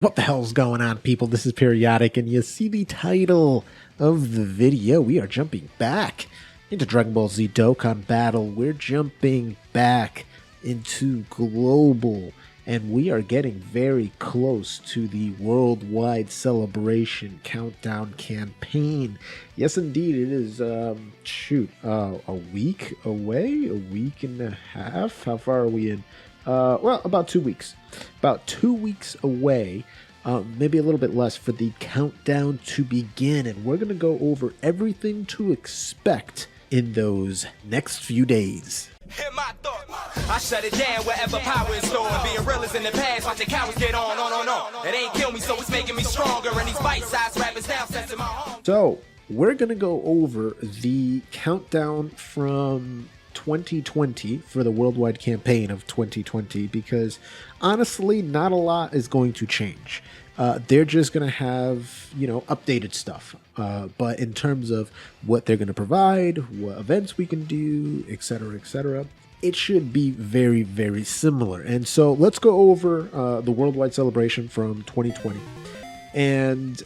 What the hell's going on, people? This is Periodic, and you see the title of the video. We are jumping back into Dragon Ball Z Dokkan Battle. We're jumping back into Global, and we are getting very close to the worldwide celebration countdown campaign. Yes, indeed, it is, a week away? A week and a half? How far are we in? Well, about 2 weeks. About 2 weeks away, maybe a little bit less, for the countdown to begin. And we're going to go over everything to expect in those next few days. Hear my thought. I shut it down wherever power is stored. Being real is in the past, watching cowards get on. It ain't kill me, so it's making me stronger. And these bite-sized rappers now sense in my home. So, we're going to go over the countdown from 2020 for the worldwide campaign of 2020, because honestly, not a lot is going to change. They're just going to have, updated stuff. But in terms of what they're going to provide, what events we can do, etc., it should be very, very similar. And so let's go over the worldwide celebration from 2020. And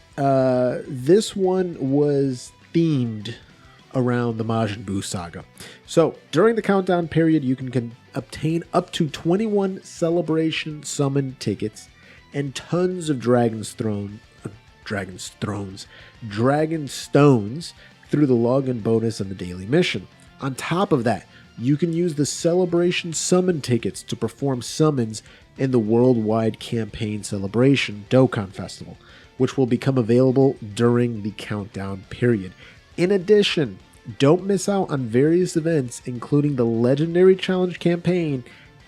this one was themed around the Majin Buu saga. So during the countdown period, you can obtain up to 21 celebration summon tickets and tons of dragon stones through the login bonus and the daily mission. On top of that, you can use the celebration summon tickets to perform summons in the worldwide campaign celebration Dokkan Festival, which will become available during the countdown period. In addition, don't miss out on various events, including the Legendary Challenge campaign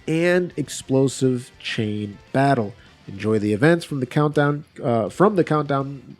and Explosive Chain Battle. Enjoy the events from the countdown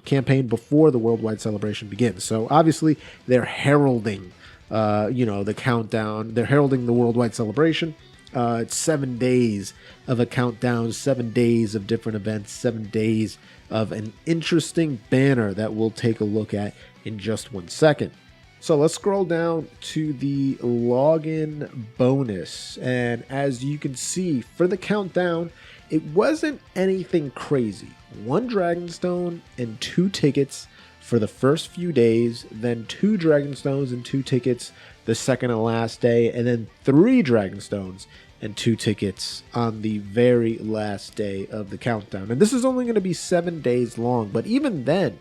campaign before the worldwide celebration begins. So obviously, they're heralding, the countdown. They're heralding the worldwide celebration. It's 7 days of a countdown, 7 days of different events, 7 days of an interesting banner that we'll take a look at in just 1 second. So let's scroll down to the login bonus. And as you can see, for the countdown, it wasn't anything crazy. 1 Dragon Stone and 2 tickets for the first few days, then 2 Dragon Stones and 2 tickets the second and last day, and then 3 Dragon Stones and 2 tickets on the very last day of the countdown. And this is only going to be 7 days long, but even then,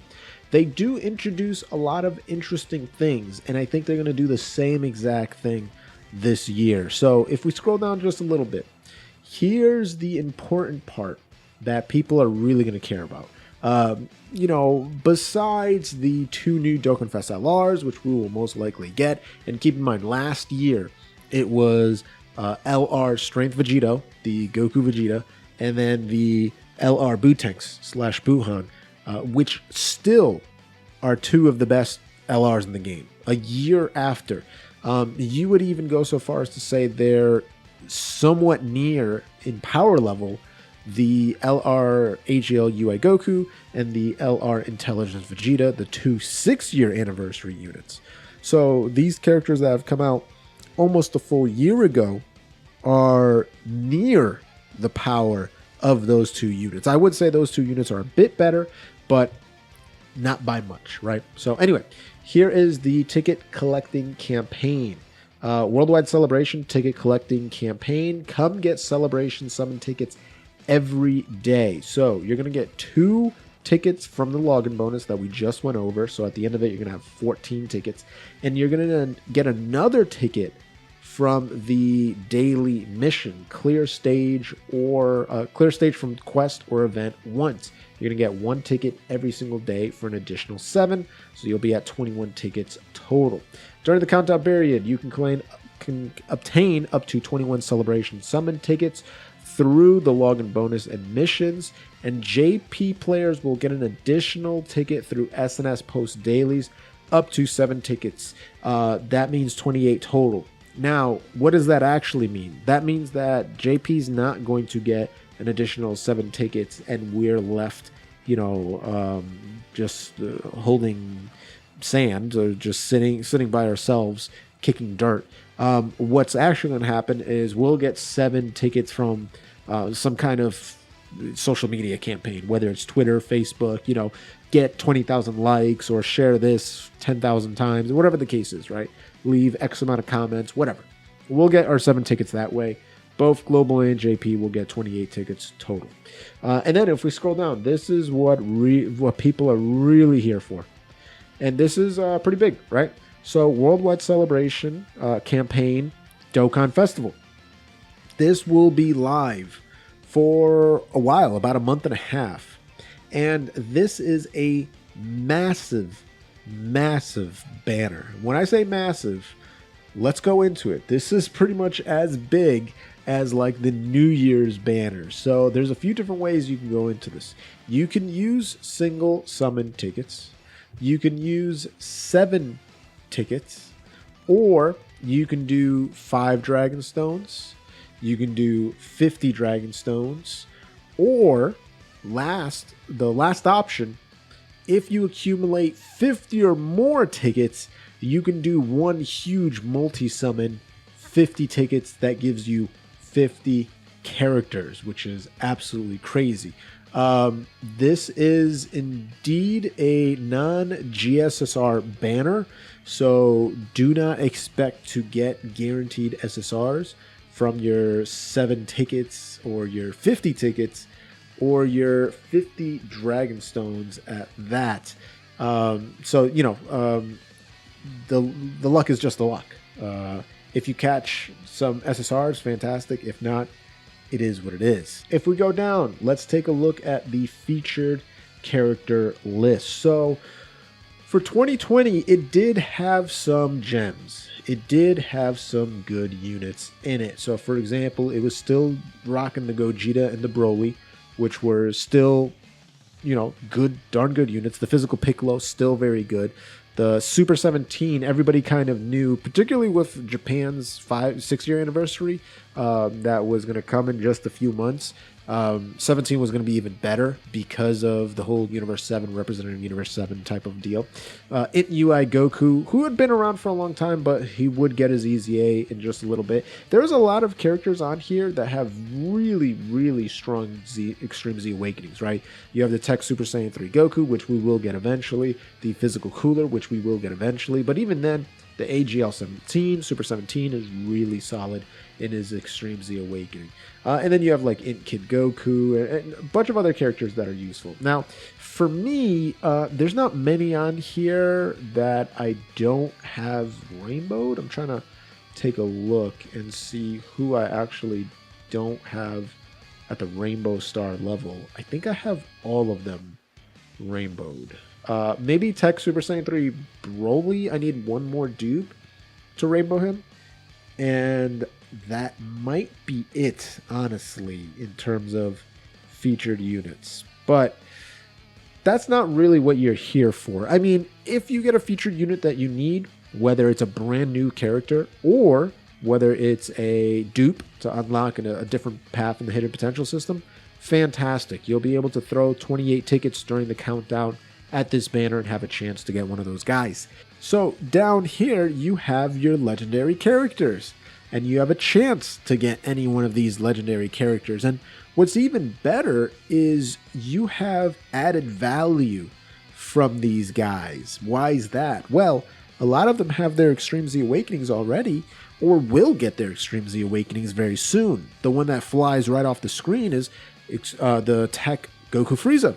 they do introduce a lot of interesting things, and I think they're going to do the same exact thing this year. So if we scroll down just a little bit, here's the important part that people are really going to care about. Besides the 2 new Dokkan-FEST LRs, which we will most likely get, and keep in mind, last year it was LR Strength Vegito, the Goku Vegeta, and then the LR Bootanks / Buhan, which still are 2 of the best LRs in the game. A year after, you would even go so far as to say they're somewhat near in power level the LR AGL UI Goku and the LR Intelligence Vegeta, the 2 6-year anniversary units. So these characters that have come out almost a full year ago are near the power of those 2 units. I would say those 2 units are a bit better, but not by much, right? So anyway, here is the ticket collecting campaign. Worldwide Celebration ticket collecting campaign. Come get celebration summon tickets every day. So you're going to get 2 tickets from the login bonus that we just went over. So at the end of it, you're going to have 14 tickets. And you're going to get another ticket from the daily mission, clear stage from quest or event once. You're going to get 1 ticket every single day for an additional 7, so you'll be at 21 tickets total. During the countdown period, you can obtain up to 21 celebration summon tickets through the login bonus and missions, and JP players will get an additional ticket through SNS post dailies, up to 7 tickets. That means 28 total. Now, what does that actually mean? That means that JP's not going to get an additional 7 tickets and we're left, just holding sand or just sitting by ourselves kicking dirt. What's actually going to happen is we'll get 7 tickets from some kind of social media campaign, whether it's Twitter, Facebook, get 20,000 likes or share this 10,000 times, whatever the case is, right? Leave X amount of comments, whatever. We'll get our 7 tickets that way. Both Global and JP will get 28 tickets total. And then if we scroll down, this is what people are really here for. And this is pretty big, right? So Worldwide Celebration campaign, Dokkan Festival. This will be live for a while, about a month and a half. And this is a massive, massive banner. When I say massive, let's go into it. This is pretty much as big as like the New Year's banner. So there's a few different ways you can go into this. You can use single summon tickets. You can use 7 tickets, or you can do 5 Dragon Stones. You can do 50 Dragon Stones, or the last option, if you accumulate 50 or more tickets, you can do one huge multi-summon, 50 tickets that gives you 50 characters, which is absolutely crazy. This is indeed a non-GSSR banner, so do not expect to get guaranteed SSRs from your 7 tickets or your 50 tickets or your 50 Dragon Stones at that. The luck is just the luck. If you catch some SSRs, fantastic. If not, it is what it is. If we go down, let's take a look at the featured character list. So for 2020, it did have some gems. It did have some good units in it. So for example, it was still rocking the Gogeta and the Broly, which were still, good, darn good units. The physical Piccolo, still very good. The Super 17, everybody kind of knew, particularly with Japan's 6-year anniversary, that was going to come in just a few months. 17 was going to be even better because of the whole Universe 7, representative Universe 7 type of deal. It UI Goku, who had been around for a long time, but he would get his EZA in just a little bit. There's a lot of characters on here that have really, really strong Extreme Z Awakenings, right? You have the Tech Super Saiyan 3 Goku, which we will get eventually, the Physical Cooler, which we will get eventually, but even then, the AGL 17, Super 17 is really solid in his Extreme Z Awakening. And then you have like Int Kid Goku and a bunch of other characters that are useful. Now, for me, there's not many on here that I don't have rainbowed. I'm trying to take a look and see who I actually don't have at the Rainbow Star level. I think I have all of them rainbowed. Maybe Tech Super Saiyan 3 Broly. I need one more dupe to rainbow him. And that might be it, honestly, in terms of featured units. But that's not really what you're here for. I mean, if you get a featured unit that you need, whether it's a brand new character or whether it's a dupe to unlock a different path in the hidden potential system, fantastic. You'll be able to throw 28 tickets during the countdown at this banner and have a chance to get one of those guys. So down here, you have your legendary characters, and you have a chance to get any one of these legendary characters. And what's even better is you have added value from these guys. Why is that? Well, a lot of them have their Extreme Z Awakenings already, or will get their Extreme Z Awakenings very soon. The one that flies right off the screen is the Tech Goku Frieza.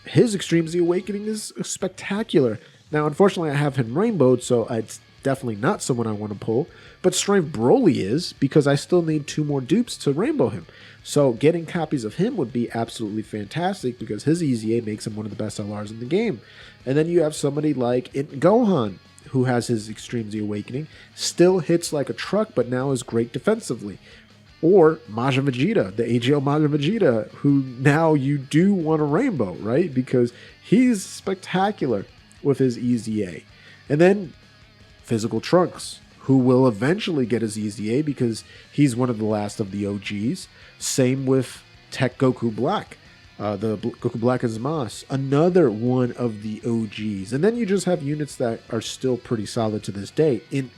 His Extreme Z Awakening is spectacular. Now, unfortunately, I have him rainbowed, so it's definitely not someone I want to pull. But Strength Broly is, because I still need 2 more dupes to rainbow him. So getting copies of him would be absolutely fantastic, because his EZA makes him one of the best LRs in the game. And then you have somebody like Gohan, who has his Extreme Z Awakening, still hits like a truck, but now is great defensively. Or Majin Vegeta, the AGL Majin Vegeta, who now you do want a rainbow, right? Because he's spectacular with his EZA. And then Physical Trunks, who will eventually get his EZA because he's one of the last of the OGs. Same with Tech Goku Black, the Goku Black and Zmas, another one of the OGs. And then you just have units that are still pretty solid to this day. In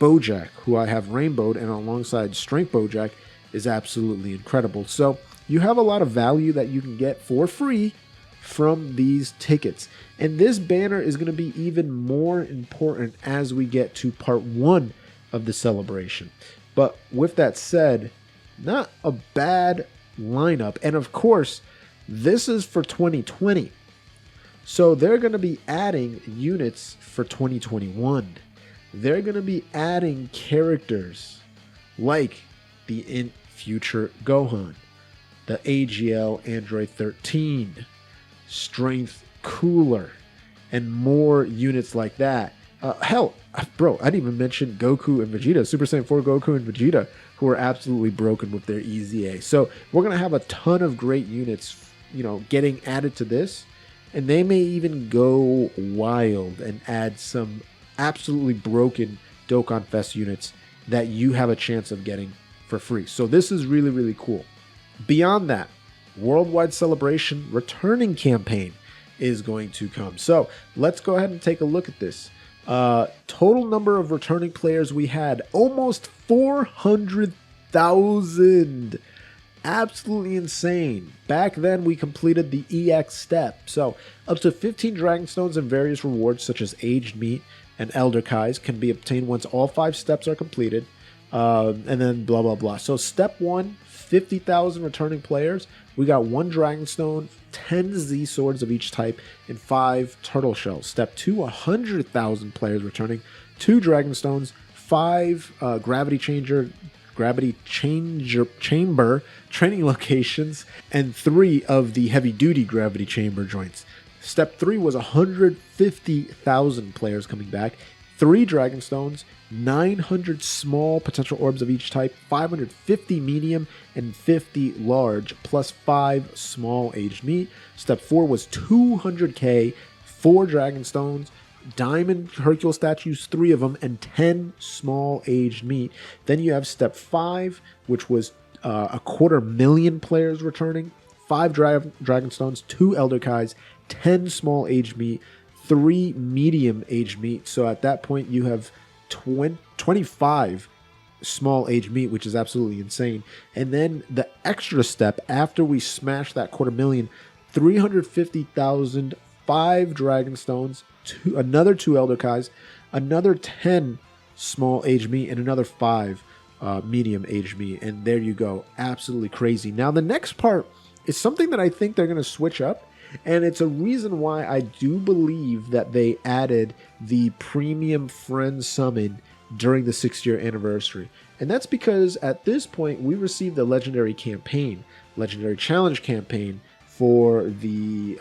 Bojack, who I have rainbowed, and alongside Strength Bojack, is absolutely incredible. So you have a lot of value that you can get for free from these tickets. And this banner is going to be even more important as we get to part 1 of the celebration. But with that said, not a bad lineup. And of course, this is for 2020. So they're going to be adding units for 2021. They're going to be adding characters like the In Future Gohan, the AGL Android 13, Strength Cooler, and more units like that. Hell, bro, I didn't even mention Goku and Vegeta, Super Saiyan 4 Goku and Vegeta, who are absolutely broken with their EZA. So we're going to have a ton of great units, getting added to this. And they may even go wild and add some absolutely broken Dokkan-FEST units that you have a chance of getting for free. So this is really, really cool. Beyond that, Worldwide Celebration Returning Campaign is going to come. So let's go ahead and take a look at this. Total number of returning players, we had almost 400,000. Absolutely insane. Back then, we completed the EX step. So up to 15 Dragon Stones and various rewards such as Aged Meat and Elder Kais can be obtained once all 5 steps are completed. And then blah, blah, blah. So step 1, 50,000 returning players. We got 1 Dragon Stone, 10 Z Swords of each type, and 5 Turtle Shells. Step 2, 100,000 players returning, 2 Dragon Stones, 5 Gravity Chamber training locations, and 3 of the heavy duty gravity chamber joints. Step 3 was 150,000 players coming back, 3 Dragon Stones, 900 small potential orbs of each type, 550 medium and 50 large, plus 5 small aged meat. Step 4 was 200k, 4 Dragon Stones, Diamond Hercule statues, 3 of them, and 10 small aged meat. Then you have step 5, which was 250,000 players returning, 5 Dragon Stones, 2 Elder Kais, 10 small aged meat, 3 medium aged meat. So at that point, you have 25 small aged meat, which is absolutely insane. And then the extra step after we smash that 250,000, 350,000, 5 Dragon Stones, another 2 Elder Kais, another 10 small aged meat, and another 5 medium aged meat. And there you go. Absolutely crazy. Now, the next part is something that I think they're going to switch up. And it's a reason why I do believe that they added the premium friend summon during the 6th-year anniversary. And that's because at this point, we received the legendary campaign, legendary challenge campaign for the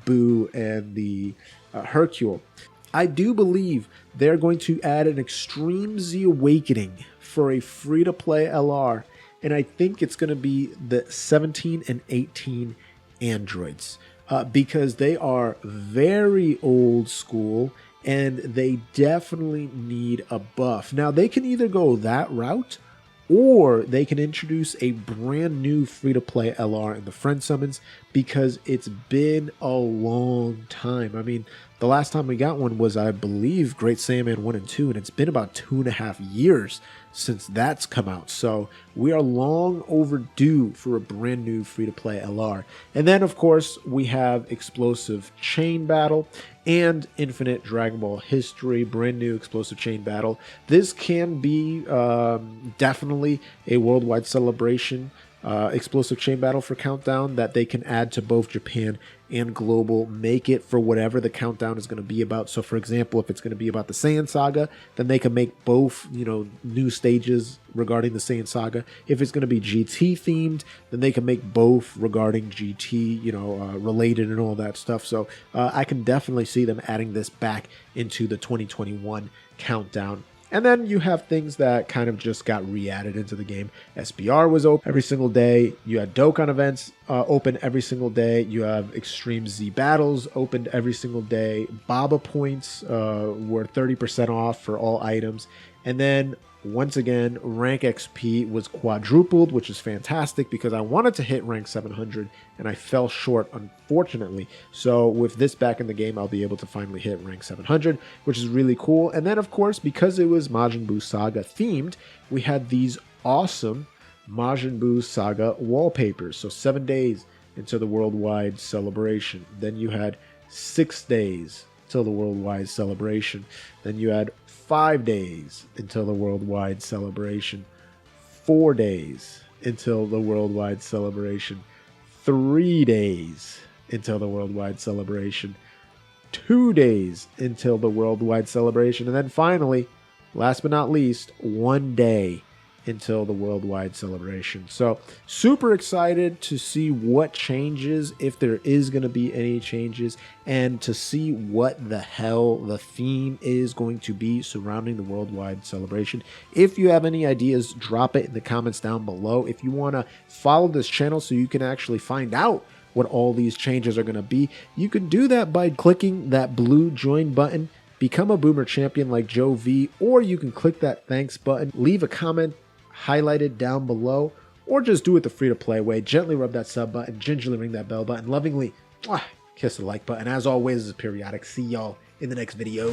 Boo and the Hercule. I do believe they're going to add an Extreme Z Awakening for a free-to-play LR. And I think it's going to be the 17 and 18 androids. Because they are very old school and they definitely need a buff. Now, they can either go that route or they can introduce a brand new free-to-play LR in the friend summons, because it's been a long time. I mean, the last time we got one was, I believe, Great Saiyaman 1 and 2, and it's been about 2.5 years since that's come out. So we are long overdue for a brand new free-to-play LR. And then, of course, we have Explosive Chain Battle and Infinite Dragon Ball History, brand new Explosive Chain Battle. This can be definitely a worldwide celebration Explosive Chain Battle for Countdown that they can add to both Japan and global, make it for whatever the countdown is going to be about. So for example, if it's going to be about the Saiyan Saga, then they can make both, new stages regarding the Saiyan Saga. If it's going to be GT themed, then they can make both regarding GT, related and all that stuff. So I can definitely see them adding this back into the 2021 countdown. And then you have things that kind of just got re-added into the game. SBR was open every single day. You had Dokkan events open every single day. You have Extreme Z battles opened every single day. Baba points were 30% off for all items. And then once again, rank XP was quadrupled, which is fantastic because I wanted to hit rank 700 and I fell short, unfortunately. So with this back in the game, I'll be able to finally hit rank 700, which is really cool. And then, of course, because it was Majin Buu Saga themed, we had these awesome Majin Buu Saga wallpapers. So 7 days until the worldwide celebration. Then you had 6 days till the worldwide celebration. Then you had 5 days until the worldwide celebration. 4 days until the worldwide celebration. 3 days until the worldwide celebration. 2 days until the worldwide celebration. And then finally, last but not least, 1 day until the worldwide celebration. So super excited to see what changes, if there is going to be any changes, and to see what the hell the theme is going to be surrounding the worldwide celebration. If you have any ideas, drop it in the comments down below. If you want to follow this channel so you can actually find out what all these changes are going to be, you can do that by clicking that blue join button, become a Boomer Champion like Joe V, or you can click that thanks button, leave a comment highlighted down below, or just do it the free-to-play way. Gently rub that sub button, gingerly ring that bell button, lovingly kiss the like button. As always, this is Periodic. See y'all in the next video.